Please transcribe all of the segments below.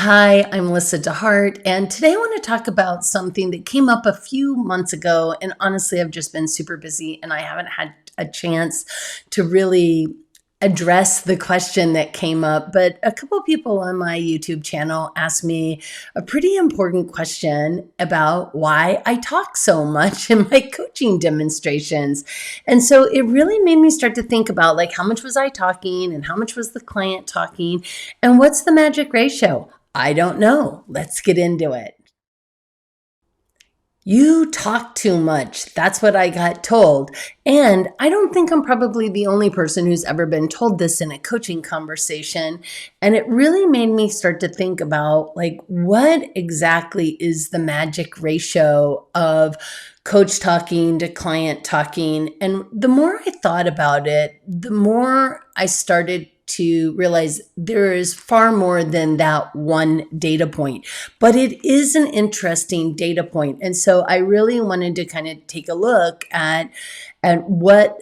Hi, I'm Lyssa deHart, and today I want to talk about something that came up a few months ago, and honestly, I've just been super busy and I haven't had a chance to really address the question that came up, but a couple of people on my YouTube channel asked me a pretty important question about why I talk so much in my coaching demonstrations. And so it really made me start to think about like how much was I talking and how much was the client talking and what's the magic ratio? I don't know. Let's get into it. You talk too much. That's what I got told. And I don't think I'm probably the only person who's ever been told this in a coaching conversation. And it really made me start to think about like, what exactly is the magic ratio of coach talking to client talking? And the more I thought about it, the more I started to realize there is far more than that one data point, but it is an interesting data point. And so I really wanted to kind of take a look at what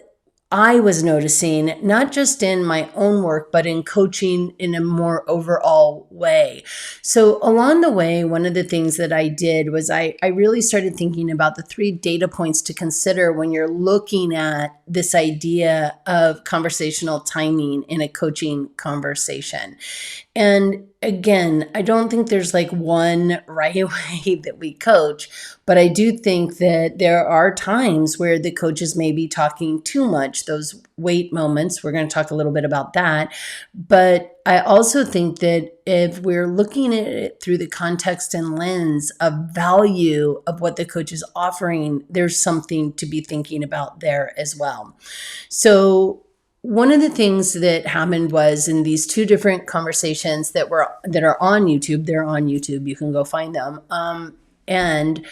I was noticing, not just in my own work, but in coaching in a more overall way. So along the way, one of the things that I did was I really started thinking about the 3 data points to consider when you're looking at this idea of conversational timing in a coaching conversation. And again, I don't think there's like one right way that we coach, but I do think that there are times where the coaches may be talking too much, those wait moments. We're going to talk a little bit about that. But I also think that if we're looking at it through the context and lens of value of what the coach is offering, there's something to be thinking about there as well. So one of the things that happened was in these 2 different conversations that are on YouTube, they're on YouTube, you can go find them. And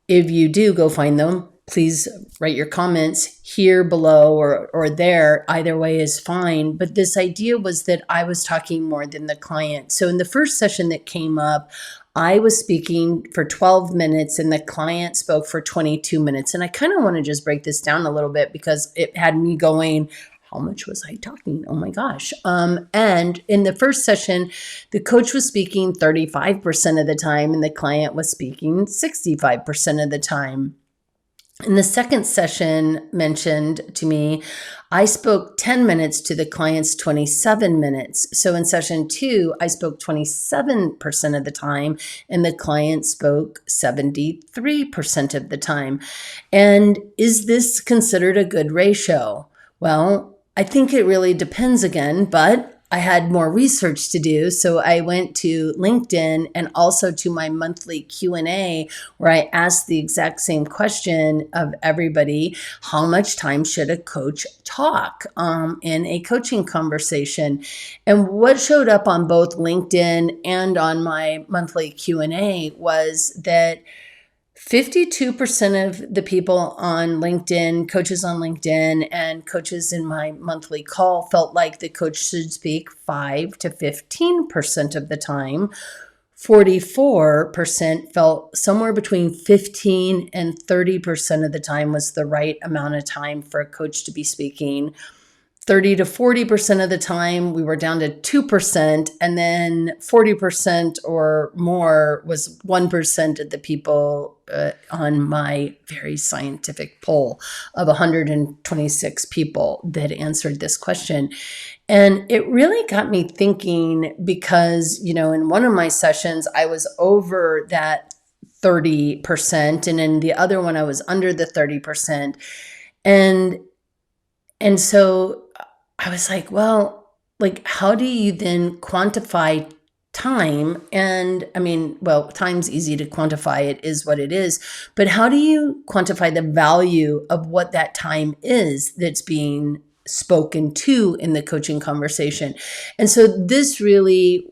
if you do go find them, please write your comments here below or there. Either way is fine. But this idea was that I was talking more than the client. So in the first session that came up, I was speaking for 12 minutes and the client spoke for 22 minutes. And I kind of want to just break this down a little bit because it had me going, how much was I talking? Oh my gosh. And in the first session, the coach was speaking 35% of the time and the client was speaking 65% of the time. In the second session mentioned to me, I spoke 10 minutes to the client's 27 minutes. So in session 2, I spoke 27% of the time and the client spoke 73% of the time. And is this considered a good ratio? Well, I think it really depends again, but I had more research to do. So I went to LinkedIn and also to my monthly Q&A where I asked the exact same question of everybody, how much time should a coach talk in a coaching conversation? And what showed up on both LinkedIn and on my monthly Q&A was that 52% of the people on LinkedIn, coaches on LinkedIn, and coaches in my monthly call felt like the coach should speak 5 to 15% of the time. 44% felt somewhere between 15 and 30% of the time was the right amount of time for a coach to be speaking. 30 to 40% of the time, we were down to 2%, and then 40% or more was 1% of the people on my very scientific poll of 126 people that answered this question. And it really got me thinking because, you know, in one of my sessions, I was over that 30%, and in the other one, I was under the 30%. And so I was like, well, like, how do you then quantify time? And I mean, well, time's easy to quantify. It is what it is. But how do you quantify the value of what that time is that's being spoken to in the coaching conversation? And so this really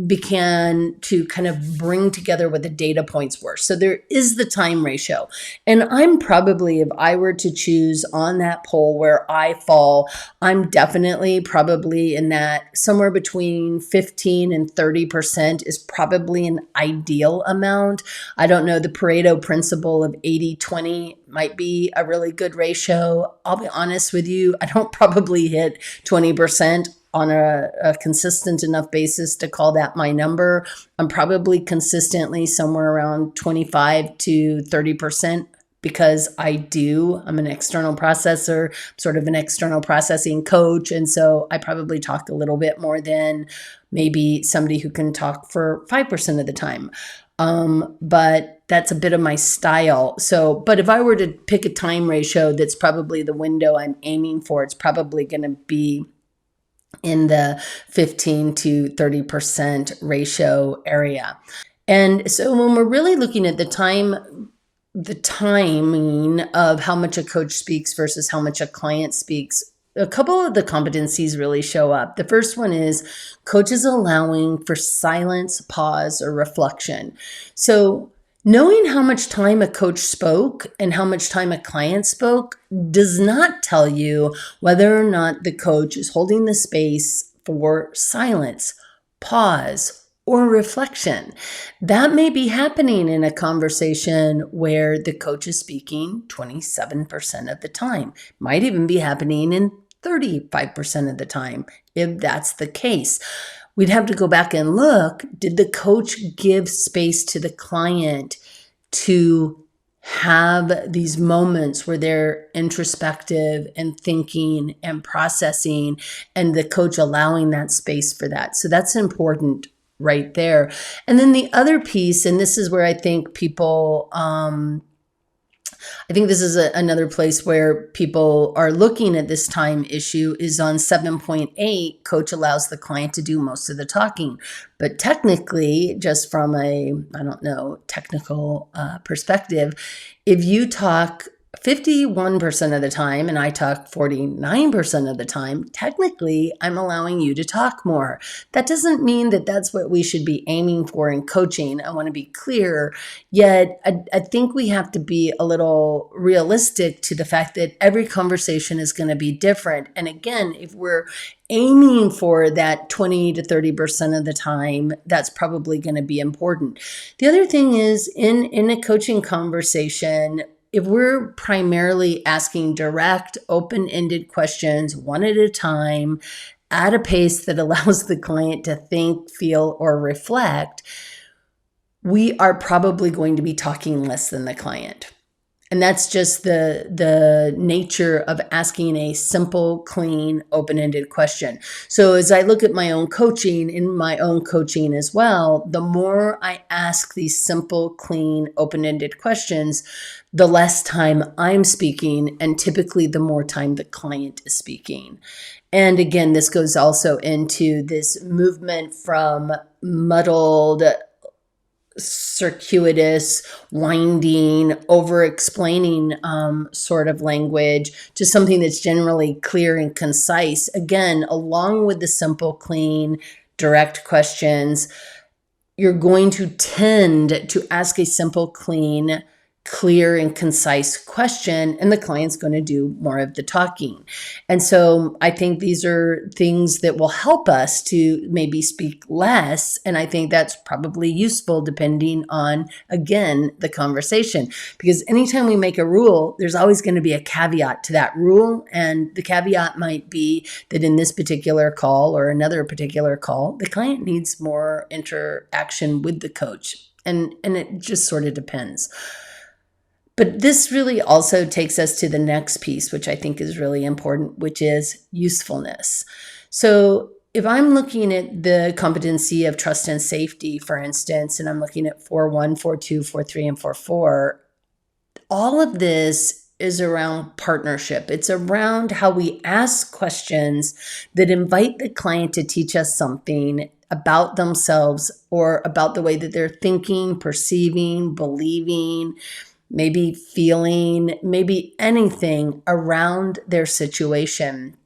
began to kind of bring together what the data points were. So there is the time ratio. And I'm probably, if I were to choose on that poll where I fall, I'm definitely probably in that somewhere between 15 and 30% is probably an ideal amount. I don't know, the Pareto principle of 80-20 might be a really good ratio. I'll be honest with you, I don't probably hit 20% on a consistent enough basis to call that my number. I'm probably consistently somewhere around 25 to 30%. Because I'm an external processor, sort of an external processing coach. And so I probably talk a little bit more than maybe somebody who can talk for 5% of the time. But that's a bit of my style. So, but if I were to pick a time ratio, that's probably the window I'm aiming for. It's probably going to be in the 15 to 30% ratio area. And so when we're really looking at the timing of how much a coach speaks versus how much a client speaks, a couple of the competencies really show up. The first one is coaches allowing for silence, pause, or reflection. So knowing how much time a coach spoke and how much time a client spoke does not tell you whether or not the coach is holding the space for silence, pause, or reflection. That may be happening in a conversation where the coach is speaking 27% of the time. Might even be happening in 35% of the time, if that's the case. We'd have to go back and look, did the coach give space to the client to have these moments where they're introspective and thinking and processing, and the coach allowing that space for that? So that's important right there. And then the other piece, and this is where I think people, I think this is another place where people are looking at this time issue, is on 7.8, coach allows the client to do most of the talking. But technically, just from a, technical perspective, if you talk 51% of the time and I talk 49% of the time, technically I'm allowing you to talk more. That doesn't mean that that's what we should be aiming for in coaching. I want to be clear, yet I think we have to be a little realistic to the fact that every conversation is going to be different. And again, if we're aiming for that 20 to 30% of the time, that's probably going to be important. The other thing is in a coaching conversation, if we're primarily asking direct, open-ended questions, one at a time, at a pace that allows the client to think, feel, or reflect, we are probably going to be talking less than the client. And that's just the nature of asking a simple, clean, open-ended question. So as I look at my own coaching, in my own coaching as well, the more I ask these simple, clean, open-ended questions, the less time I'm speaking, and typically the more time the client is speaking. And again, this goes also into this movement from muddled, circuitous, winding, over-explaining sort of language to something that's generally clear and concise. Again, along with the simple, clean, direct questions, you're going to tend to ask a simple, clean, clear and concise question, and the client's going to do more of the talking. And so I think these are things that will help us to maybe speak less. And I think that's probably useful depending on, again, the conversation. Because anytime we make a rule, there's always going to be a caveat to that rule. And the caveat might be that in this particular call or another particular call, the client needs more interaction with the coach. And it just sort of depends. But this really also takes us to the next piece, which I think is really important, which is usefulness. So if I'm looking at the competency of trust and safety, for instance, and I'm looking at 4.1, 4.2, 4.3, and 4.4, all of this is around partnership. It's around how we ask questions that invite the client to teach us something about themselves or about the way that they're thinking, perceiving, believing, maybe feeling, maybe anything around their situation.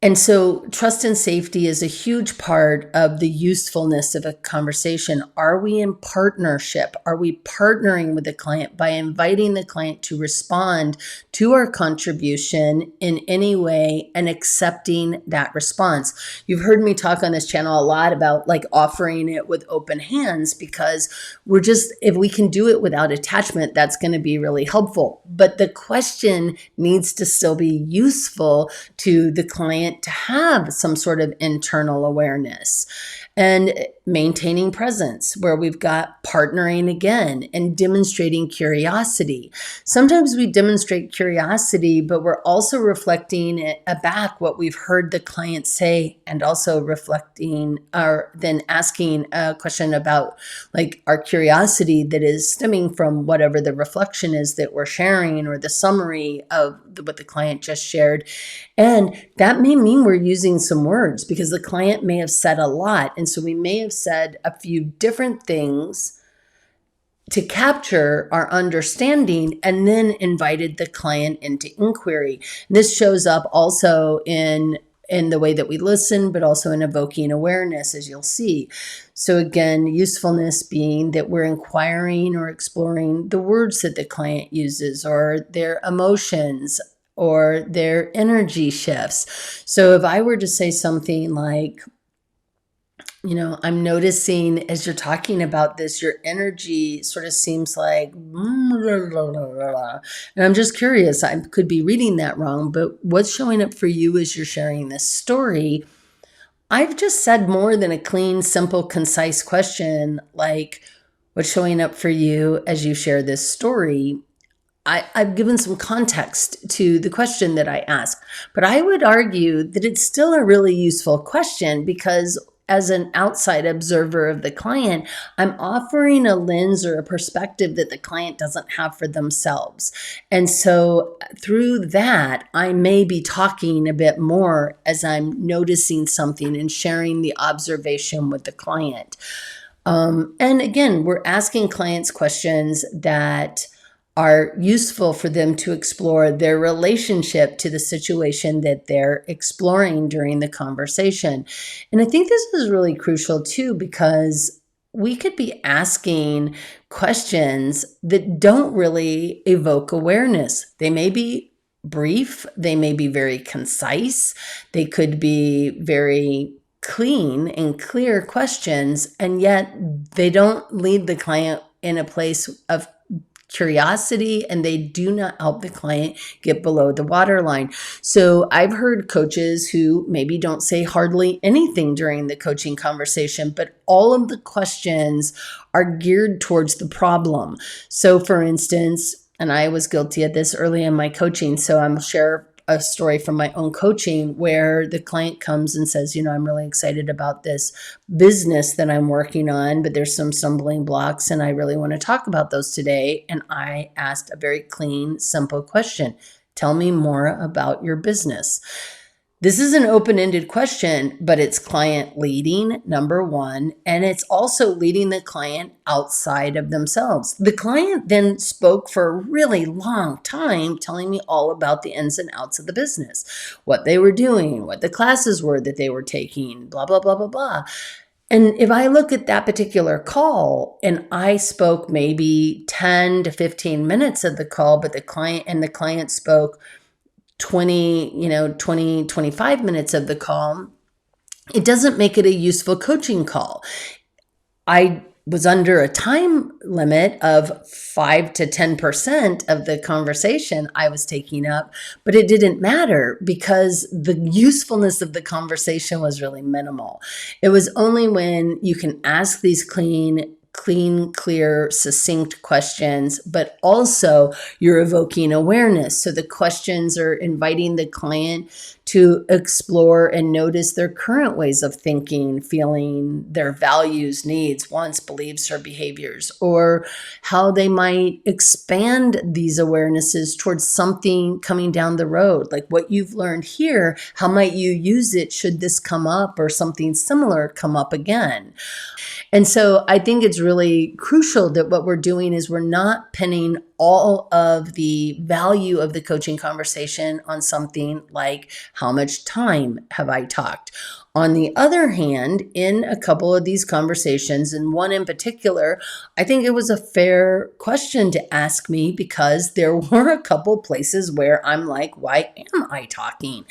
And so trust and safety is a huge part of the usefulness of a conversation. Are we in partnership? Are we partnering with the client by inviting the client to respond to our contribution in any way and accepting that response? You've heard me talk on this channel a lot about like offering it with open hands, because if we can do it without attachment, that's going to be really helpful. But the question needs to still be useful to the client client to have some sort of internal awareness, and maintaining presence, where we've got partnering again and demonstrating curiosity. Sometimes we demonstrate curiosity, but we're also reflecting back what we've heard the client say, and also reflecting or then asking a question about like our curiosity that is stemming from whatever the reflection is that we're sharing, or the summary of what the client just shared. And that may mean we're using some words because the client may have said a lot. And so we may have said a few different things to capture our understanding, and then invited the client into inquiry. And this shows up also in the way that we listen, but also in evoking awareness, as you'll see. So again, usefulness being that we're inquiring or exploring the words that the client uses, or their emotions, or their energy shifts. So if I were to say something like, I'm noticing as you're talking about this, your energy sort of seems like, and I'm just curious, I could be reading that wrong, but what's showing up for you as you're sharing this story? I've just said more than a clean, simple, concise question, like, what's showing up for you as you share this story? I've given some context to the question that I asked, but I would argue that it's still a really useful question, because as an outside observer of the client, I'm offering a lens or a perspective that the client doesn't have for themselves. And so through that, I may be talking a bit more as I'm noticing something and sharing the observation with the client. And again, we're asking clients questions that are useful for them to explore their relationship to the situation that they're exploring during the conversation. And I think this is really crucial too, because we could be asking questions that don't really evoke awareness. They may be brief, they may be very concise, they could be very clean and clear questions, and yet they don't lead the client in a place of curiosity, and they do not help the client get below the waterline. So I've heard coaches who maybe don't say hardly anything during the coaching conversation, but all of the questions are geared towards the problem. So for instance, and I was guilty of this early in my coaching, so I'm share a story from my own coaching where the client comes and says, I'm really excited about this business that I'm working on, but there's some stumbling blocks and I really want to talk about those today. And I asked a very clean, simple question. Tell me more about your business. This is an open-ended question, but it's client leading, number one, and it's also leading the client outside of themselves. The client then spoke for a really long time, telling me all about the ins and outs of the business, what they were doing, what the classes were that they were taking, blah, blah, blah, blah, blah. And if I look at that particular call and I spoke maybe 10 to 15 minutes of the call, but the client spoke 25 minutes of the call, it doesn't make it a useful coaching call. I was under a time limit of 5 to 10% of the conversation I was taking up, but it didn't matter because the usefulness of the conversation was really minimal. It was only when you can ask these clean, clear, succinct questions, but also you're evoking awareness. So the questions are inviting the client to explore and notice their current ways of thinking, feeling, their values, needs, wants, beliefs, or behaviors, or how they might expand these awarenesses towards something coming down the road. Like what you've learned here, how might you use it should this come up or something similar come up again? And so I think it's really crucial that what we're doing is we're not pinning all of the value of the coaching conversation on something like how much time have I talked? On the other hand, in a couple of these conversations, and one in particular, I think it was a fair question to ask me because there were a couple places where I'm like, why am I talking?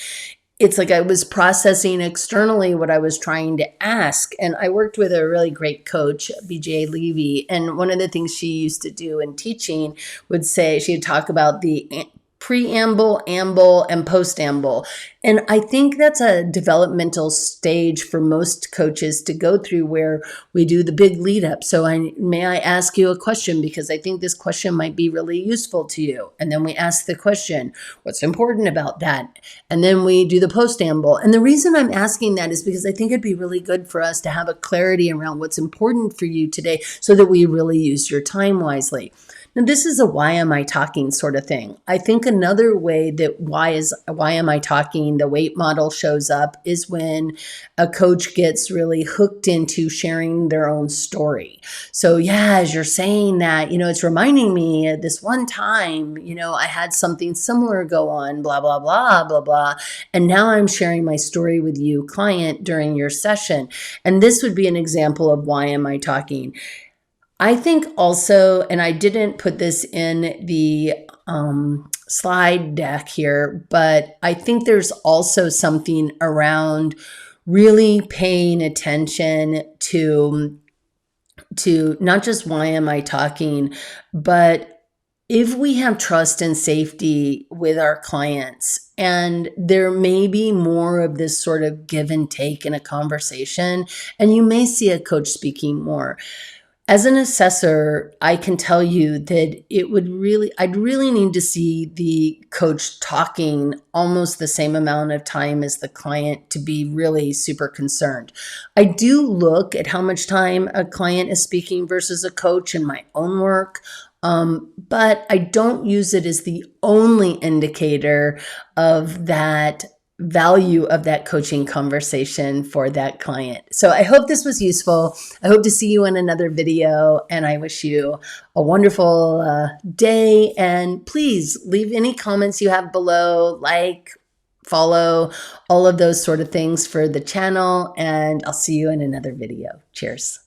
It's like I was processing externally what I was trying to ask. And I worked with a really great coach, BJ Levy. And one of the things she used to do in teaching would say, she'd talk about the preamble, amble, and postamble. And I think that's a developmental stage for most coaches to go through, where we do the big lead up. So may I ask you a question, because I think this question might be really useful to you. And then we ask the question, what's important about that? And then we do the postamble. And the reason I'm asking that is because I think it'd be really good for us to have a clarity around what's important for you today, so that we really use your time wisely. Now, this is a why am I talking sort of thing. I think another way that why am I talking, the weight model shows up, is when a coach gets really hooked into sharing their own story. So yeah, as you're saying that, it's reminding me of this one time, I had something similar go on, blah, blah, blah, blah, blah. And now I'm sharing my story with you, client, during your session. And this would be an example of why am I talking. I think also, and I didn't put this in the slide deck here, but I think there's also something around really paying attention to not just why am I talking, but if we have trust and safety with our clients, and there may be more of this sort of give and take in a conversation, and you may see a coach speaking more. As an assessor, I can tell you that I'd really need to see the coach talking almost the same amount of time as the client to be really super concerned. I do look at how much time a client is speaking versus a coach in my own work, but I don't use it as the only indicator of that value of that coaching conversation for that client. So I hope this was useful. I hope to see you in another video, and I wish you a wonderful day. And please leave any comments you have below, follow, all of those sort of things for the channel, and I'll see you in another video. Cheers.